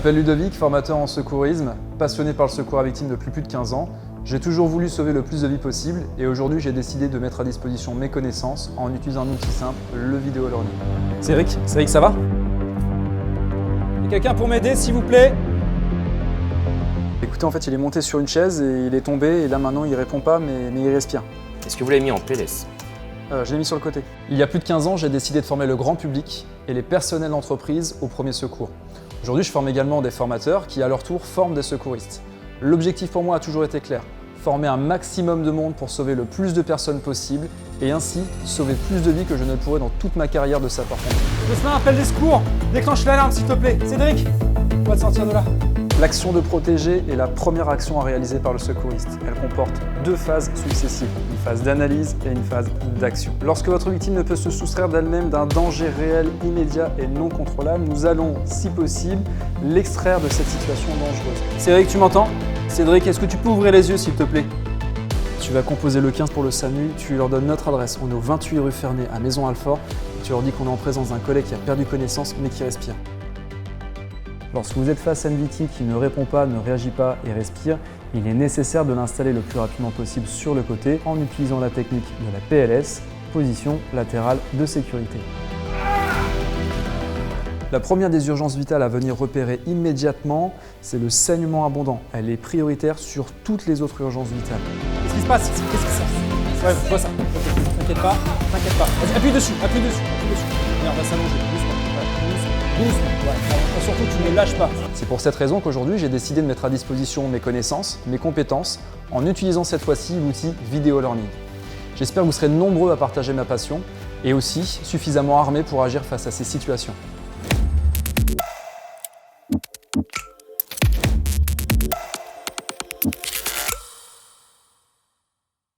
m'appelle Ludovic, formateur en secourisme, passionné par le secours à victimes depuis plus de 15 ans. J'ai toujours voulu sauver le plus de vies possible et aujourd'hui j'ai décidé de mettre à disposition mes connaissances en utilisant un outil simple, le vidéo learning. Cédric, ça va? Et quelqu'un pour m'aider s'il vous plaît? Écoutez, en fait il est monté sur une chaise et il est tombé et là maintenant il répond pas mais il respire. Est-ce que vous l'avez mis en PLS? Je l'ai mis sur le côté. Il y a plus de 15 ans, j'ai décidé de former le grand public et les personnels d'entreprise au premier secours. Aujourd'hui, je forme également des formateurs qui, à leur tour, forment des secouristes. L'objectif pour moi a toujours été clair, former un maximum de monde pour sauver le plus de personnes possible et ainsi sauver plus de vies que je ne le pourrais dans toute ma carrière de sapeur-pompier. Jocelyn, appelle les secours! Déclenche l'alarme s'il te plaît! Cédric, on va te sortir de là. L'action de protéger est la première action à réaliser par le secouriste. Elle comporte deux phases successives, une phase d'analyse et une phase d'action. Lorsque votre victime ne peut se soustraire d'elle-même d'un danger réel, immédiat et non contrôlable, nous allons, si possible, l'extraire de cette situation dangereuse. Cédric, tu m'entends? Cédric, est-ce que tu peux ouvrir les yeux s'il te plaît? Tu vas composer le 15 pour le SAMU, tu leur donnes notre adresse, on est au 28 rue Ferney à Maison-Alfort, et tu leur dis qu'on est en présence d'un collègue qui a perdu connaissance mais qui respire. Lorsque vous êtes face à une victime qui ne répond pas, ne réagit pas et respire, il est nécessaire de l'installer le plus rapidement possible sur le côté en utilisant la technique de la PLS, position latérale de sécurité. La première des urgences vitales à venir repérer immédiatement, c'est le saignement abondant. Elle est prioritaire sur toutes les autres urgences vitales. Qu'est-ce qui se passe? Qu'est-ce qui se passe? Ouais, je vois ça. T'inquiète pas, t'inquiète pas. Vas-y, appuie dessus. Viens, on va s'allonger, doucement. Doucement. Ouais. Surtout, tu ne lâches pas. C'est pour cette raison qu'aujourd'hui, j'ai décidé de mettre à disposition mes connaissances, mes compétences, en utilisant cette fois-ci l'outil Video Learning. J'espère que vous serez nombreux à partager ma passion et aussi suffisamment armés pour agir face à ces situations.